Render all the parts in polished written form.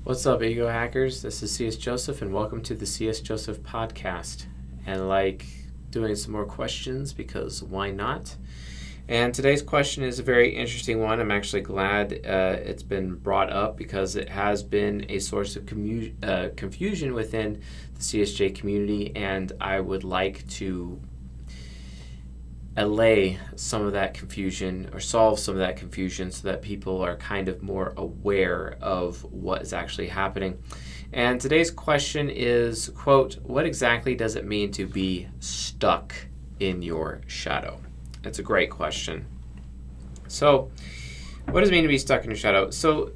What's up, ego hackers? This is C.S. Joseph, and welcome to the C.S. Joseph podcast. And like doing some more questions because why not? And today's question is a very interesting one. I'm actually glad it's been brought up because it has been a source of confusion within the CSJ community, and I would like to allay some of that confusion or solve some of that confusion so that people are kind of more aware of what is actually happening. And today's question is, quote, what exactly does it mean to be stuck in your shadow? It's a great question. So, what does it mean to be stuck in your shadow? So,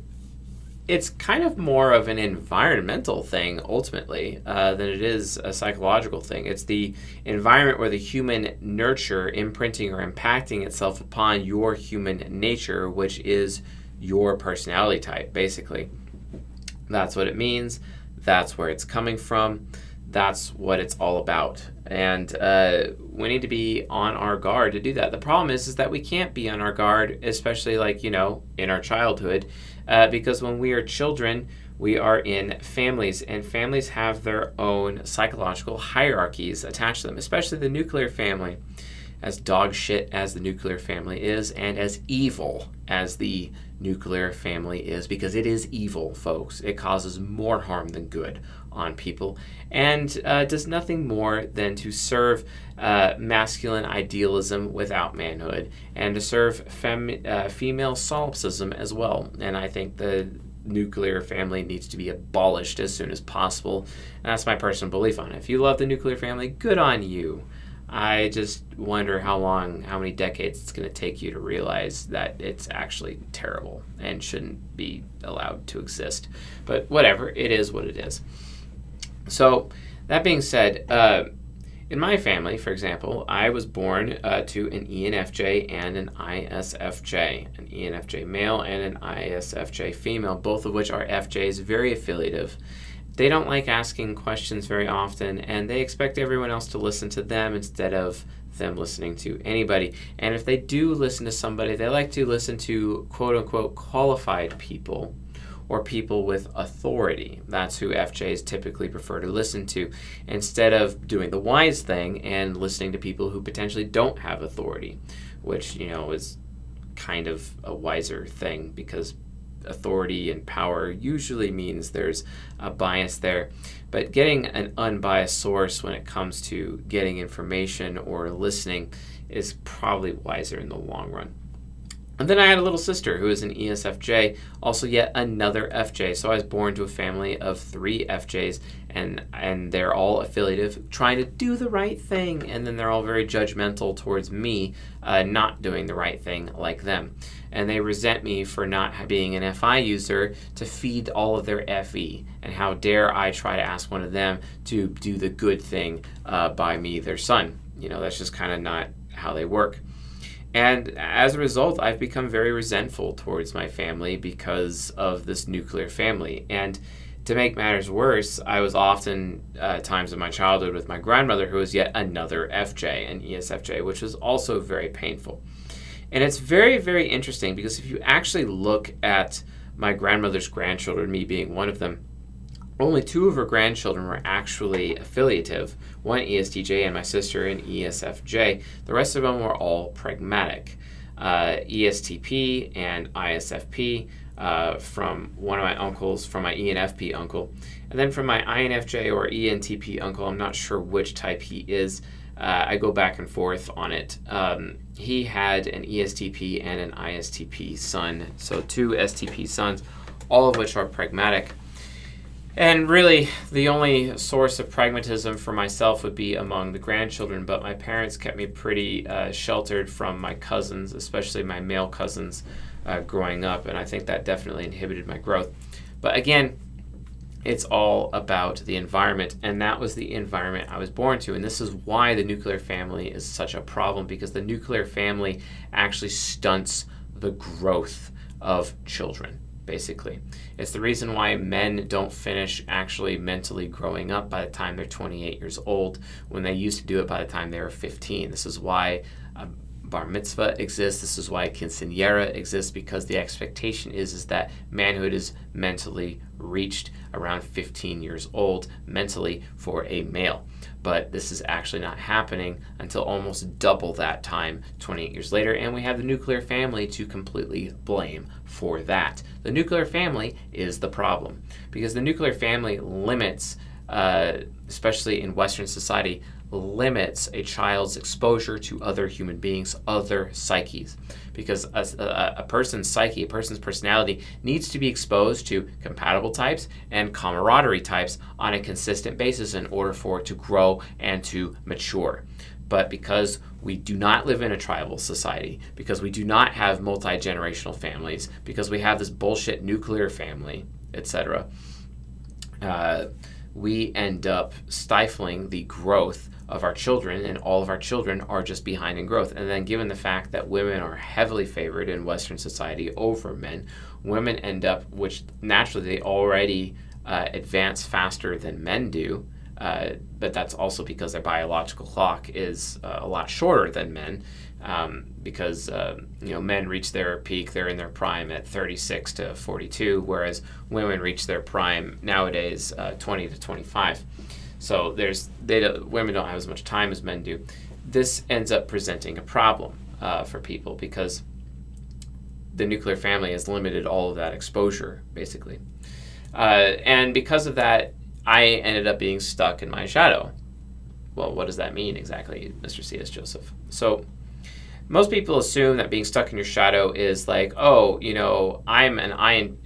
it's kind of more of an environmental thing, ultimately, than it is a psychological thing. It's the environment where the human nurture imprinting or impacting itself upon your human nature, which is your personality type, basically. That's what it means. That's where it's coming from. That's what it's all about. And we need to be on our guard to do that. The problem is that we can't be on our guard, especially in our childhood, because when we are children, we are in families, and families have their own psychological hierarchies attached to them, especially the nuclear family. As dog shit as the nuclear family is, and as evil as the nuclear family is, because it is evil, folks. It causes more harm than good on people, and does nothing more than to serve masculine idealism without manhood, and to serve female solipsism as well. And I think the nuclear family needs to be abolished as soon as possible. And that's my personal belief on it. If you love the nuclear family, good on you. I just wonder how many decades it's going to take you to realize that it's actually terrible and shouldn't be allowed to exist. But whatever, it is what it is. So, that being said, in my family, for example, I was born to an ENFJ and an ISFJ, an ENFJ male and an ISFJ female, both of which are FJs, very affiliative. They don't like asking questions very often, and they expect everyone else to listen to them instead of them listening to anybody. And if they do listen to somebody, they like to listen to quote-unquote qualified people or people with authority. That's who FJs typically prefer to listen to, instead of doing the wise thing and listening to people who potentially don't have authority, which, is kind of a wiser thing, because authority and power usually means there's a bias there. But getting an unbiased source when it comes to getting information or listening is probably wiser in the long run. And then I had a little sister who is an ESFJ, also yet another FJ. So I was born to a family of 3 FJs, and they're all affiliative, trying to do the right thing, and then they're all very judgmental towards me not doing the right thing like them. And they resent me for not being an FI user to feed all of their FE. And how dare I try to ask one of them to do the good thing by me, their son. That's just kind of not how they work. And as a result, I've become very resentful towards my family because of this nuclear family. And to make matters worse, I was often times in my childhood with my grandmother, who was yet another FJ, an ESFJ, which was also very painful. And it's very, very interesting because if you actually look at my grandmother's grandchildren, me being one of them, only 2 of her grandchildren were actually affiliative, one ESTJ and my sister an ESFJ. The rest of them were all pragmatic. ESTP and ISFP from one of my uncles, from my ENFP uncle. And then from my INFJ or ENTP uncle, I'm not sure which type he is. I go back and forth on it. He had an ESTP and an ISTP son, so 2 STP sons, all of which are pragmatic. And really, the only source of pragmatism for myself would be among the grandchildren, but my parents kept me pretty sheltered from my cousins, especially my male cousins, growing up, and I think that definitely inhibited my growth. But again, it's all about the environment, and that was the environment I was born to, and this is why the nuclear family is such a problem, because the nuclear family actually stunts the growth of children. Basically, it's the reason why men don't finish actually mentally growing up by the time they're 28 years old, when they used to do it by the time they were 15. This is why bar mitzvah exists. This is why quinceañera exists, because the expectation is that manhood is mentally reached around 15 years old mentally for a male. But this is actually not happening until almost double that time, 28 years later, and we have the nuclear family to completely blame for that. The nuclear family is the problem, because the nuclear family limits, especially in Western society, limits a child's exposure to other human beings, other psyches. Because a person's psyche, a person's personality needs to be exposed to compatible types and camaraderie types on a consistent basis in order for it to grow and to mature. But because we do not live in a tribal society, because we do not have multi-generational families, because we have this bullshit nuclear family, etc., we end up stifling the growth of our children, and all of our children are just behind in growth. And then given the fact that women are heavily favored in Western society over men, women end up, which naturally they already advance faster than men do, but that's also because their biological clock is a lot shorter than men, because men reach their peak, they're in their prime at 36 to 42, whereas women reach their prime nowadays 20 to 25. So women don't have as much time as men do. This ends up presenting a problem for people, because the nuclear family has limited all of that exposure, basically. And because of that, I ended up being stuck in my shadow. Well, what does that mean exactly, Mr. C.S. Joseph? So most people assume that being stuck in your shadow is like, I'm an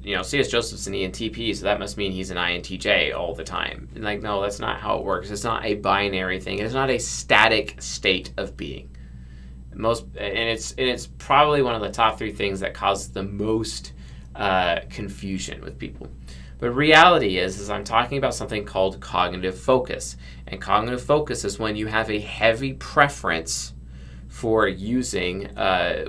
C.S. Joseph's an ENTP, so that must mean he's an INTJ all the time. And no, that's not how it works. It's not a binary thing. It's not a static state of being. It's probably one of the top 3 things that causes the most confusion with people. But reality is I'm talking about something called cognitive focus. And cognitive focus is when you have a heavy preference for using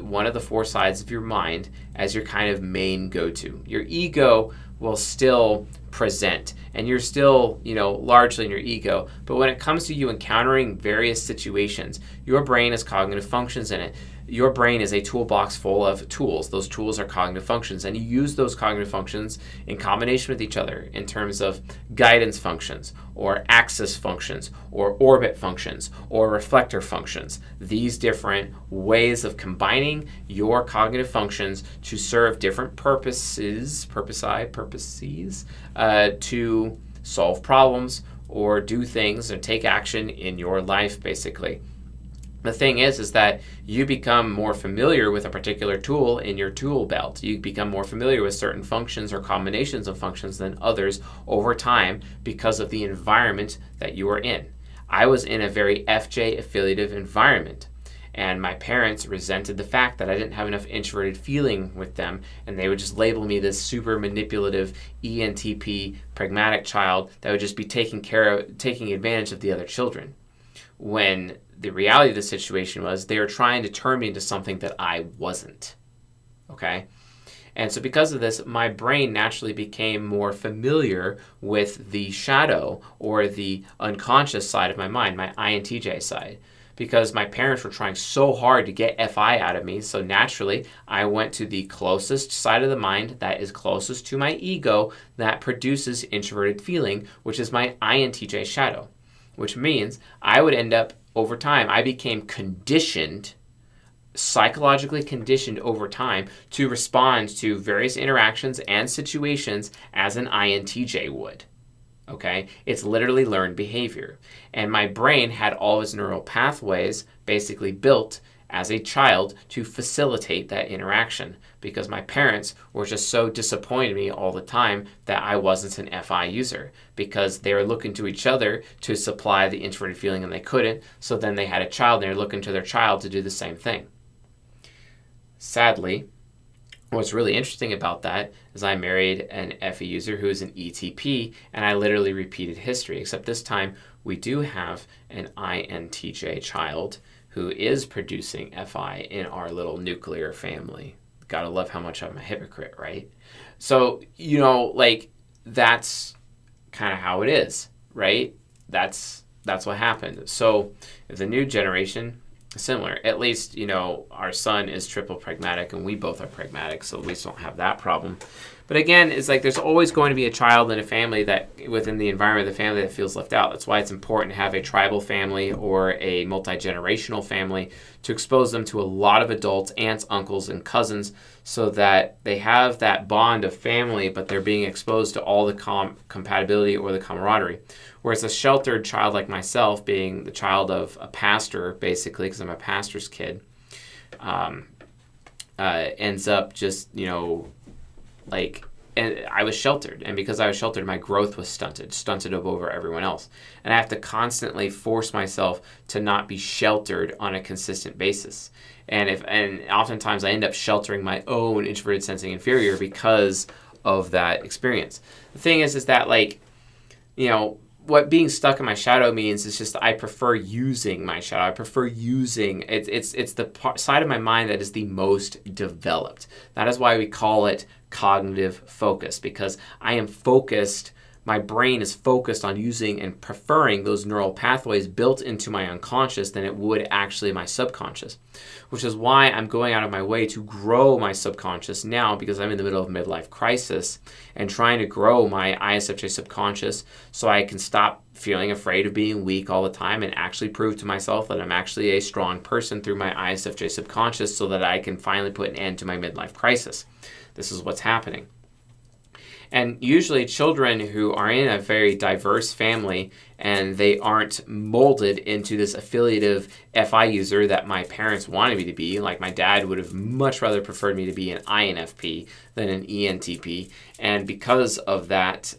one of the 4 sides of your mind as your kind of main go-to. Your ego will still present, and you're still, largely in your ego. But when it comes to you encountering various situations, your brain has cognitive functions in it. Your brain is a toolbox full of tools. Those tools are cognitive functions, and you use those cognitive functions in combination with each other in terms of guidance functions, or axis functions, or orbit functions, or reflector functions. These different ways of combining your cognitive functions to serve different purposes, to solve problems or do things and take action in your life, basically. The thing is that you become more familiar with a particular tool in your tool belt. You become more familiar with certain functions or combinations of functions than others over time because of the environment that you are in. I was in a very FJ affiliative environment, and my parents resented the fact that I didn't have enough introverted feeling with them, and they would just label me this super manipulative ENTP pragmatic child that would just be taking advantage of the other children. When the reality of the situation was they were trying to turn me into something that I wasn't. Okay? And so because of this, my brain naturally became more familiar with the shadow or the unconscious side of my mind, my INTJ side. Because my parents were trying so hard to get FI out of me, so naturally I went to the closest side of the mind that is closest to my ego that produces introverted feeling, which is my INTJ shadow. Which means I would end up, over time, I became psychologically conditioned over time to respond to various interactions and situations as an INTJ would. Okay? It's literally learned behavior. And my brain had all its neural pathways basically built as a child to facilitate that interaction, because my parents were just so disappointed in me all the time that I wasn't an FI user, because they were looking to each other to supply the introverted feeling and they couldn't, so then they had a child and they were looking to their child to do the same thing. Sadly, what's really interesting about that is I married an FE user who is an ETP, and I literally repeated history, except this time we do have an INTJ child who is producing FI in our little nuclear family. Gotta love how much I'm a hypocrite, right? So, that's kind of how it is, right? That's what happened. So the new generation, similar. At least, our son is triple pragmatic and we both are pragmatic, so at least don't have that problem. But again, it's like there's always going to be a child in a family that, within the environment of the family, that feels left out. That's why it's important to have a tribal family or a multi-generational family to expose them to a lot of adults, aunts, uncles, and cousins, so that they have that bond of family, but they're being exposed to all the compatibility or the camaraderie. Whereas a sheltered child like myself, being the child of a pastor, basically, because I'm a pastor's kid, ends up just, and I was sheltered, and because I was sheltered, my growth was stunted over everyone else. And I have to constantly force myself to not be sheltered on a consistent basis. And oftentimes I end up sheltering my own introverted sensing inferior because of that experience. The thing is that, what being stuck in my shadow means is just I prefer using my shadow. I prefer using it's the side of my mind that is the most developed. That is why we call it cognitive focus, because I am focused. My brain is focused on using and preferring those neural pathways built into my unconscious than it would actually my subconscious, which is why I'm going out of my way to grow my subconscious now, because I'm in the middle of midlife crisis and trying to grow my ISFJ subconscious so I can stop feeling afraid of being weak all the time and actually prove to myself that I'm actually a strong person through my ISFJ subconscious, so that I can finally put an end to my midlife crisis. This is what's happening. And usually children who are in a very diverse family and they aren't molded into this affiliative FI user that my parents wanted me to be, like my dad would have much rather preferred me to be an INFP than an ENTP. And because of that,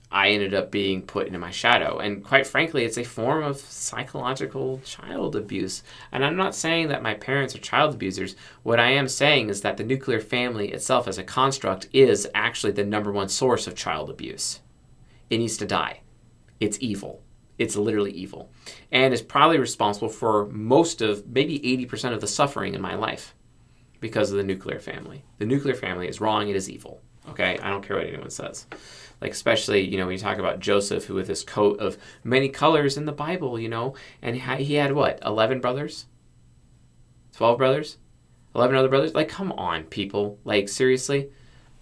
I ended up being put into my shadow. And quite frankly, it's a form of psychological child abuse. And I'm not saying that my parents are child abusers. What I am saying is that the nuclear family itself as a construct is actually the number one source of child abuse. It needs to die. It's evil. It's literally evil. And is probably responsible for most of, maybe 80% of the suffering in my life because of the nuclear family. The nuclear family is wrong. It is evil. Okay? I don't care what anyone says. Like, especially, when you talk about Joseph, who with his coat of many colors in the Bible, and he had what, 11 brothers? 12 brothers? 11 other brothers? Like, come on, people. Like, seriously?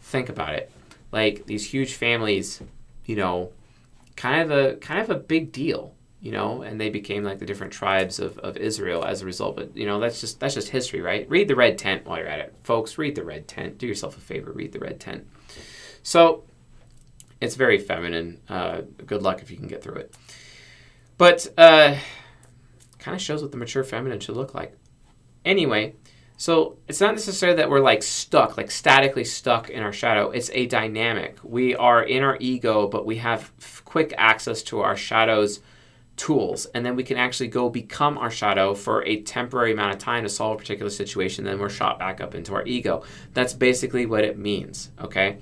Think about it. Like, these huge families, kind of a big deal, and they became like the different tribes of Israel as a result. But, that's just history, right? Read the Red Tent while you're at it. Folks, read the Red Tent. Do yourself a favor. Read the Red Tent. So, it's very feminine. Good luck if you can get through it. But kind of shows what the mature feminine should look like. Anyway, so it's not necessarily that we're like stuck, like statically stuck in our shadow. It's a dynamic. We are in our ego, but we have quick access to our shadow's tools. And then we can actually go become our shadow for a temporary amount of time to solve a particular situation. Then we're shot back up into our ego. That's basically what it means, okay?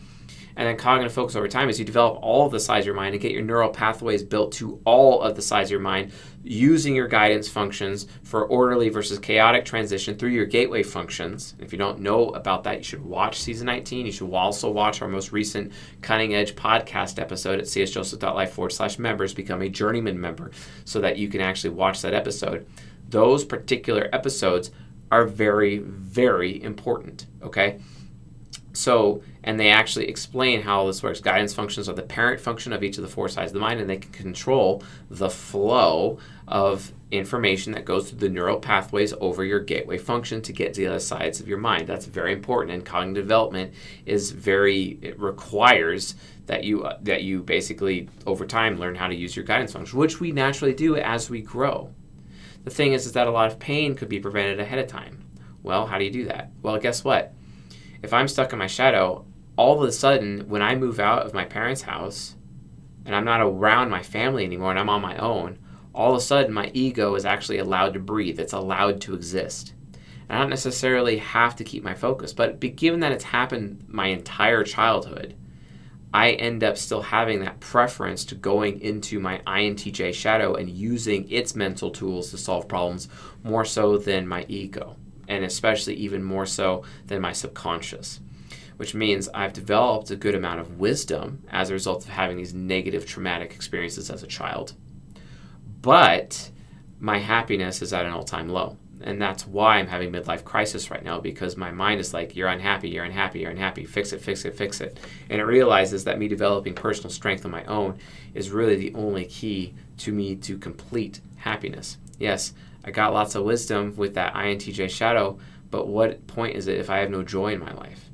And then cognitive focus over time is you develop all of the sides of your mind and get your neural pathways built to all of the sides of your mind using your guidance functions for orderly versus chaotic transition through your gateway functions. If you don't know about that, you should watch season 19. You should also watch our most recent cutting edge podcast episode at csjoseph.life/members. Become a journeyman member so that you can actually watch that episode. Those particular episodes are very, very important, okay? So, and they actually explain how this works. Guidance functions are the parent function of each of the four sides of the mind, and they can control the flow of information that goes through the neural pathways over your gateway function to get to the other sides of your mind. That's very important, and cognitive development it requires that you basically, over time, learn how to use your guidance function, which we naturally do as we grow. The thing is that a lot of pain could be prevented ahead of time. Well, how do you do that? Well, guess what? If I'm stuck in my shadow, all of a sudden, when I move out of my parents' house and I'm not around my family anymore and I'm on my own, all of a sudden my ego is actually allowed to breathe. It's allowed to exist. And I don't necessarily have to keep my focus, but given that it's happened my entire childhood, I end up still having that preference to going into my INTJ shadow and using its mental tools to solve problems more so than my ego, and especially even more so than my subconscious, which means I've developed a good amount of wisdom as a result of having these negative traumatic experiences as a child. But my happiness is at an all-time low. And that's why I'm having midlife crisis right now, because my mind is like, you're unhappy, you're unhappy, you're unhappy. Fix it, fix it, fix it. And it realizes that me developing personal strength on my own is really the only key to me to complete happiness. Yes, I got lots of wisdom with that INTJ shadow, but what point is it if I have no joy in my life?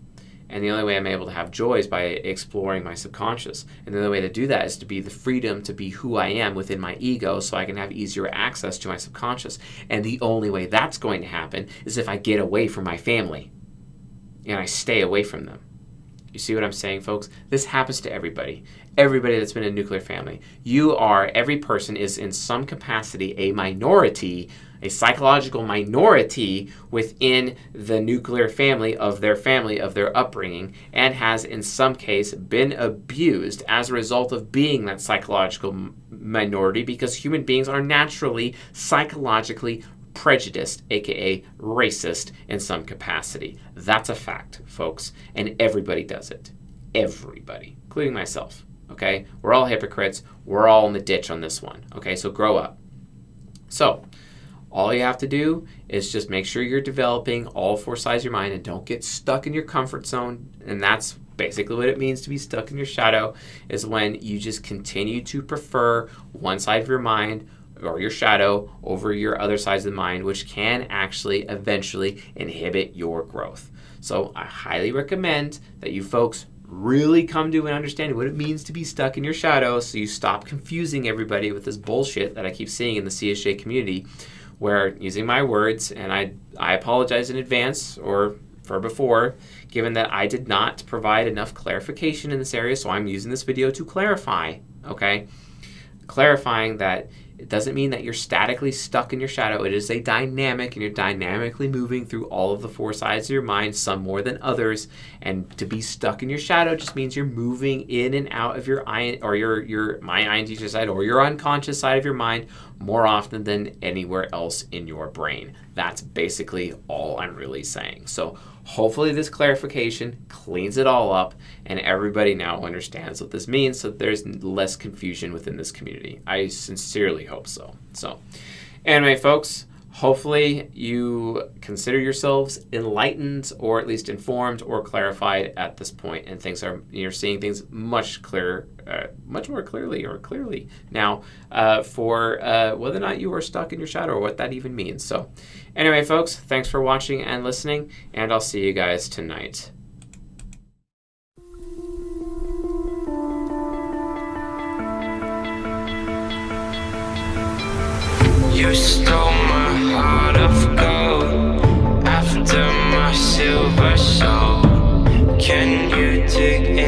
And the only way I'm able to have joy is by exploring my subconscious. And the only way to do that is to be the freedom to be who I am within my ego, so I can have easier access to my subconscious. And the only way that's going to happen is if I get away from my family and I stay away from them. You see what I'm saying, folks? This happens to everybody. Everybody that's been in a nuclear family. Every person is in some capacity a minority, a psychological minority within the nuclear family, of their upbringing, and has in some case been abused as a result of being that psychological minority, because human beings are naturally psychologically prejudiced, aka racist, in some capacity. That's a fact, folks, and everybody does it. Everybody, including myself. Okay, we're all hypocrites. We're all in the ditch on this one. Okay, so grow up. So all you have to do is just make sure you're developing all four sides of your mind and don't get stuck in your comfort zone. And that's basically what it means to be stuck in your shadow, is when you just continue to prefer one side of your mind or your shadow over your other sides of the mind, which can actually eventually inhibit your growth. So I highly recommend that you folks really come to an understanding what it means to be stuck in your shadow, so you stop confusing everybody with this bullshit that I keep seeing in the CSJ community, where, using my words, and I apologize in advance or for before, given that I did not provide enough clarification in this area, so I'm using this video to clarify, okay? Clarifying that it doesn't mean that you're statically stuck in your shadow. It is a dynamic, and you're dynamically moving through all of the four sides of your mind, some more than others. And to be stuck in your shadow just means you're moving in and out of your INTJ side or your unconscious side of your mind more often than anywhere else in your brain. That's basically all I'm really saying. So hopefully this clarification cleans it all up and everybody now understands what this means, so there's less confusion within this community. I sincerely hope so. So anyway, folks, hopefully you consider yourselves enlightened, or at least informed or clarified at this point, and you're seeing things much more clearly now for whether or not you are stuck in your shadow or what that even means. So anyway, folks, thanks for watching and listening, and I'll see you guys tonight. You stole my heart of gold after my silver soul. Can you dig in?